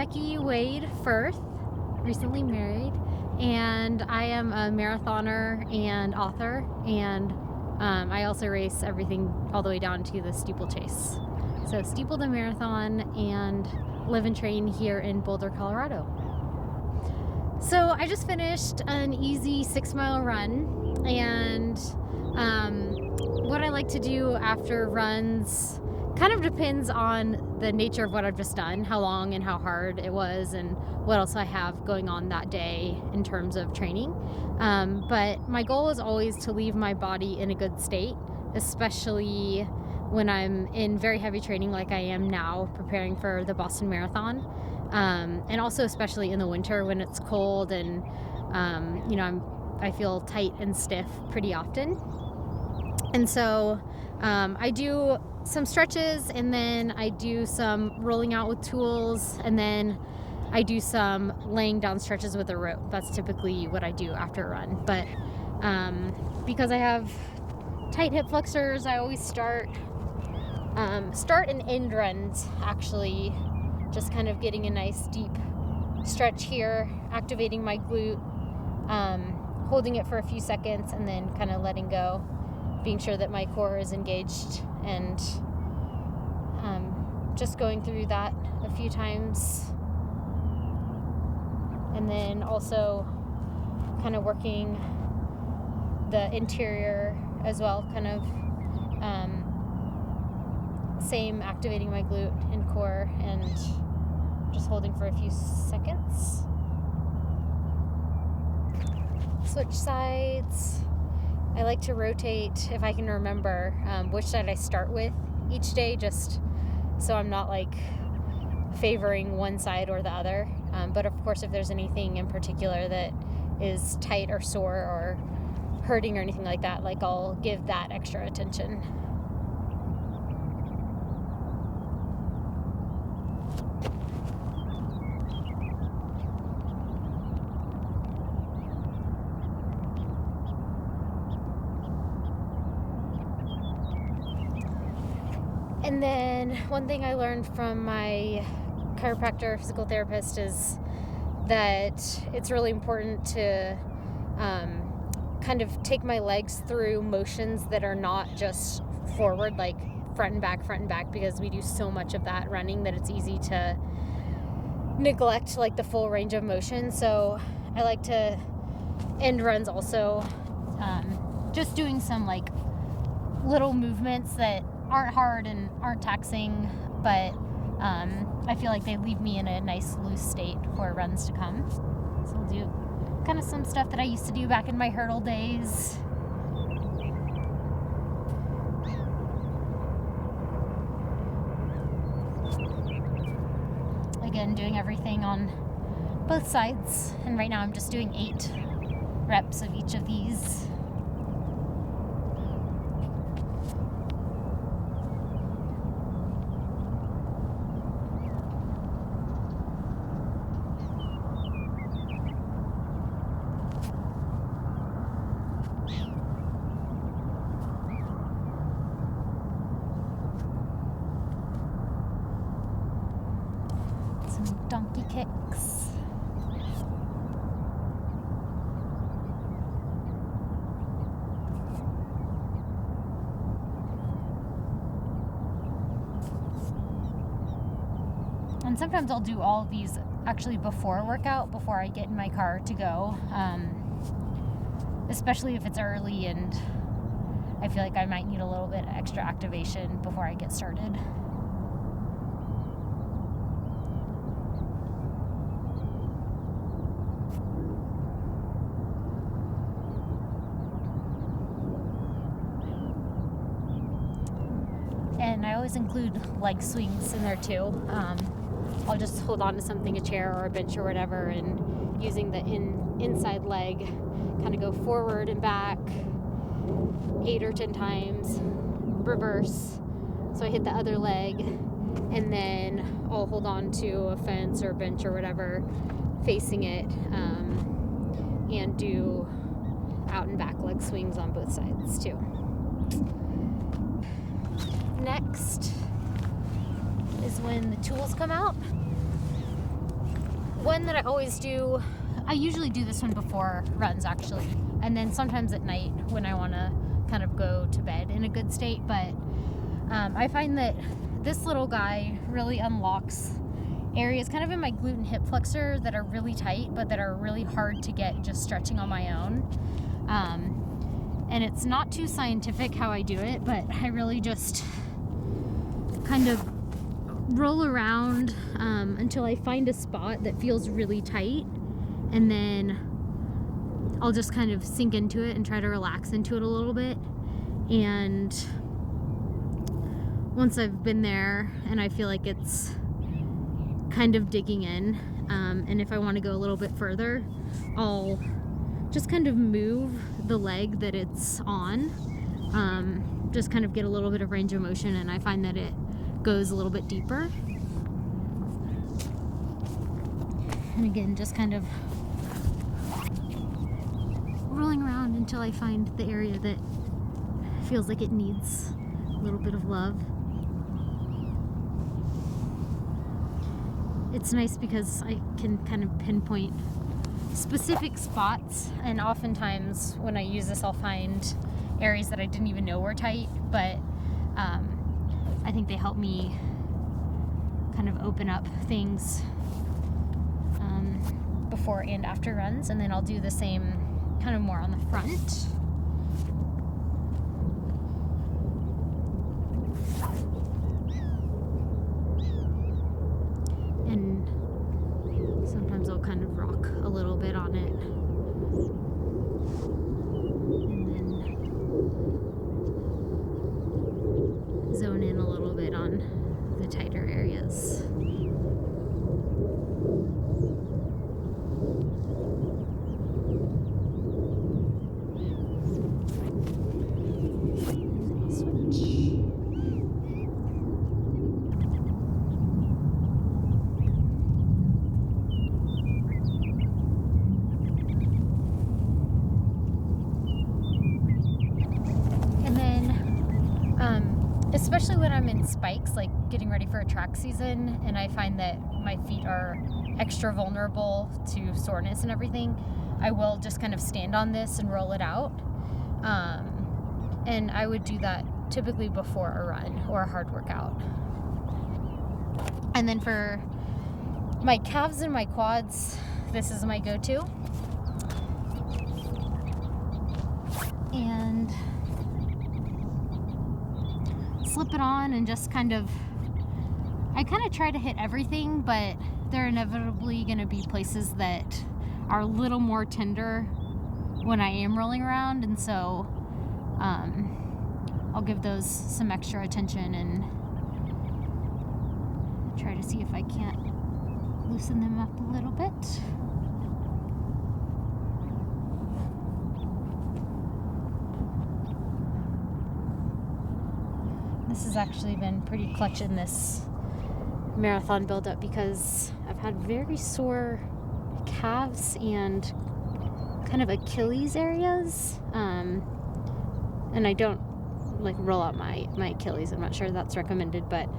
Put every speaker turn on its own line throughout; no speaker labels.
Becky Wade Firth, recently married, and I am a marathoner and author, and I also race everything all the way down to the steeplechase. So steeple to marathon, and live and train here in Boulder, Colorado. So I just finished an easy 6-mile run, and what I like to do after runs kind of depends on the nature of what I've just done, how long and how hard it was, and what else I have going on that day in terms of training. But my goal is always to leave my body in a good state, especially when I'm in very heavy training like I am now, preparing for the Boston Marathon. And also especially in the winter when it's cold and, I feel tight and stiff pretty often. And so I do some stretches, and then I do some rolling out with tools, and then I do some laying down stretches with a rope. That's typically what I do after a run. But because I have tight hip flexors, I always start and end runs, actually, just kind of getting a nice deep stretch here, activating my glute, holding it for a few seconds, and then kind of letting go, being sure that my core is engaged, and just going through that a few times. And then also kind of working the interior as well, kind of same, activating my glute and core, and just holding for a few seconds. Switch sides. I like to rotate, if I can remember, which side I start with each day, just so I'm not like favoring one side or the other. But of course, if there's anything in particular that is tight or sore or hurting or anything like that, like I'll give that extra attention. And then one thing I learned from my chiropractor, physical therapist, is that it's really important to kind of take my legs through motions that are not just forward, like front and back, because we do so much of that running that it's easy to neglect like the full range of motion. So I like to end runs also just doing some like little movements that aren't hard and aren't taxing, but I feel like they leave me in a nice loose state for runs to come. So I'll do kind of some stuff that I used to do back in my hurdle days. Again, doing everything on both sides, and right now I'm just doing 8 reps of each of these. Donkey kicks. And sometimes I'll do all of these actually before a workout, before I get in my car to go, especially if it's early and I feel like I might need a little bit extra activation before I get started. And I always include leg swings in there too. I'll just hold on to something, a chair or a bench or whatever, and using the inside leg, kind of go forward and back 8 or 10 times, reverse. So I hit the other leg, and then I'll hold on to a fence or bench or whatever, facing it, and do out and back leg swings on both sides too. Next is when the tools come out. one that I always do, I usually do this one before runs actually, and then sometimes at night when I want to kind of go to bed in a good state. But I find that this little guy really unlocks areas kind of in my glute and hip flexor that are really tight but that are really hard to get just stretching on my own. And it's not too scientific how I do it, but I really just kind of roll around until I find a spot that feels really tight, and then I'll just kind of sink into it and try to relax into it a little bit. And once I've been there and I feel like it's kind of digging in, and if I want to go a little bit further, I'll just kind of move the leg that it's on, just kind of get a little bit of range of motion, and I find that it goes a little bit deeper. And again, just kind of rolling around until I find the area that feels like it needs a little bit of love. It's nice because I can kind of pinpoint specific spots, and oftentimes when I use this I'll find areas that I didn't even know were tight, but I think they help me kind of open up things before and after runs. And then I'll do the same kind of more on the front. And sometimes I'll kind of rock a little bit on it. And then zone in a little bit on the tighter areas. Especially when I'm in spikes, like getting ready for a track season, and I find that my feet are extra vulnerable to soreness and everything, I will just kind of stand on this and roll it out. And I would do that typically before a run or a hard workout. And then for my calves and my quads, this is my go-to. And slip it on and just kind of, I kind of try to hit everything, but there are inevitably going to be places that are a little more tender when I am rolling around, and so I'll give those some extra attention and try to see if I can't loosen them up a little bit. This has actually been pretty clutch in this marathon buildup because I've had very sore calves and kind of Achilles areas. And I don't like roll out my Achilles. I'm not sure that's recommended, but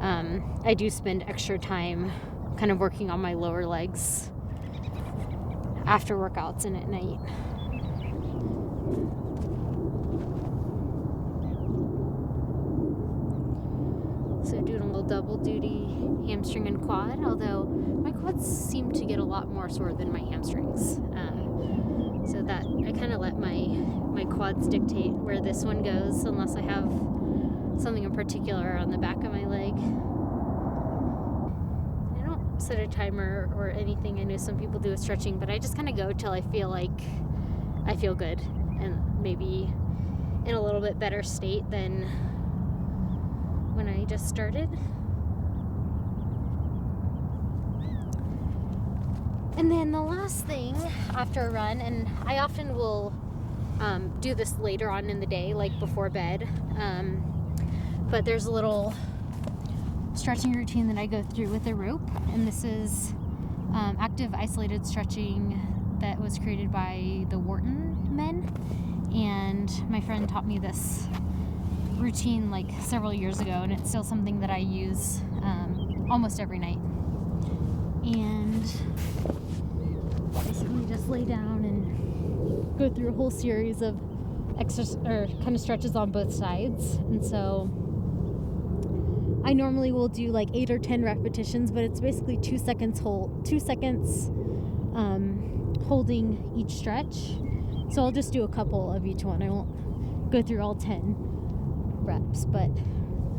I do spend extra time kind of working on my lower legs after workouts and at night. So doing a little double duty hamstring and quad, although my quads seem to get a lot more sore than my hamstrings. So that I kind of let my quads dictate where this one goes, unless I have something in particular on the back of my leg. I don't set a timer or anything. I know some people do with stretching, but I just kind of go till I feel like I feel good and maybe in a little bit better state than when I just started. And then the last thing after a run, and I often will do this later on in the day, like before bed, but there's a little stretching routine that I go through with a rope, and this is active isolated stretching that was created by the Wharton men, and my friend taught me this routine like several years ago, and it's still something that I use almost every night. and basically just lay down and go through a whole series of kind of stretches on both sides. And so I normally will do like 8 or 10 repetitions, but it's basically 2 seconds holding each stretch. So I'll just do a couple of each one. I won't go through all 10 reps, but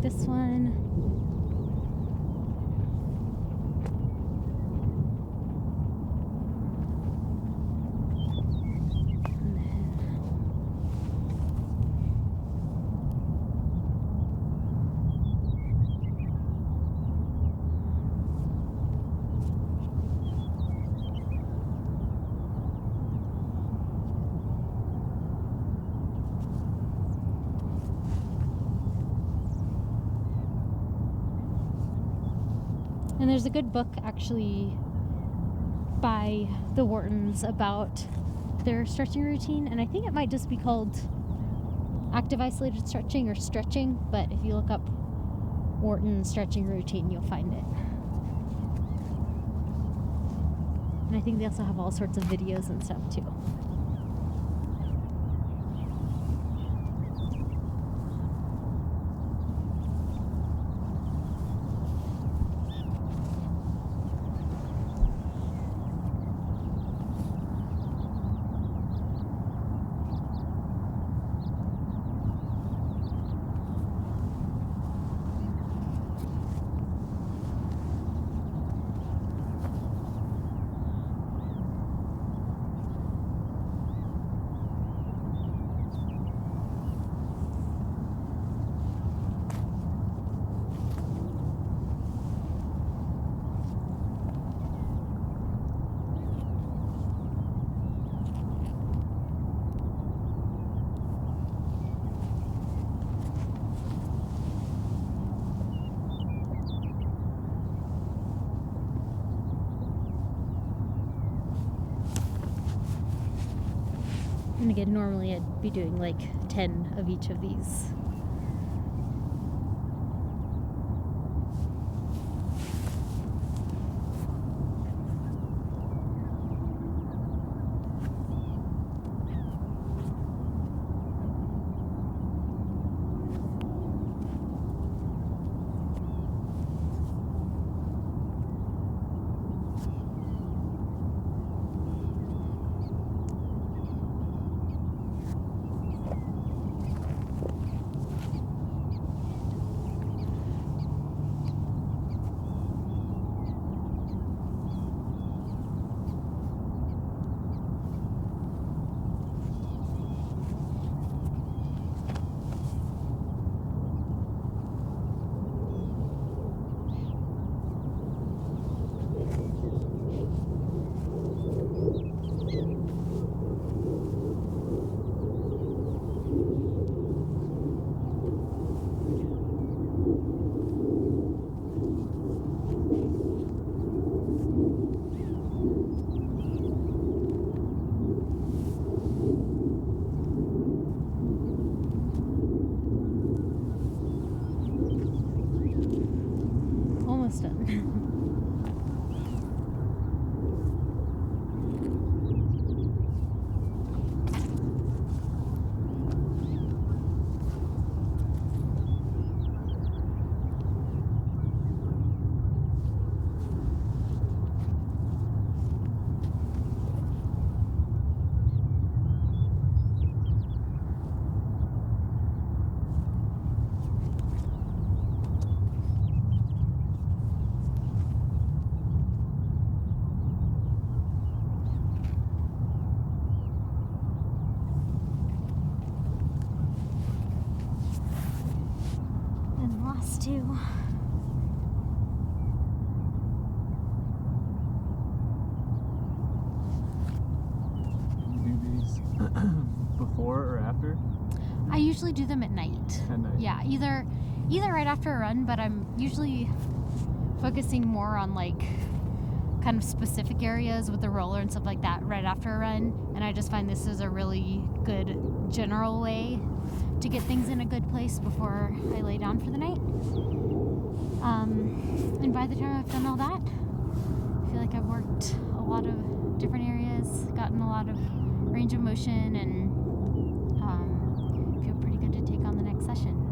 this one, and there's a good book actually by the Whartons about their stretching routine, and I think it might just be called active isolated stretching or stretching, but if you look up Wharton stretching routine, you'll find it. And I think they also have all sorts of videos and stuff too. And again, normally I'd be doing like 10 of each of these. Almost done. Two.
You do these before or after?
I usually do them at night.
At night.
Yeah, either right after a run, but I'm usually focusing more on like kind of specific areas with the roller and stuff like that right after a run. And I just find this is a really good general way to get things in a good place before I lay down for the night. And by the time I've done all that, I feel like I've worked a lot of different areas, gotten a lot of range of motion, and feel pretty good to take on the next session.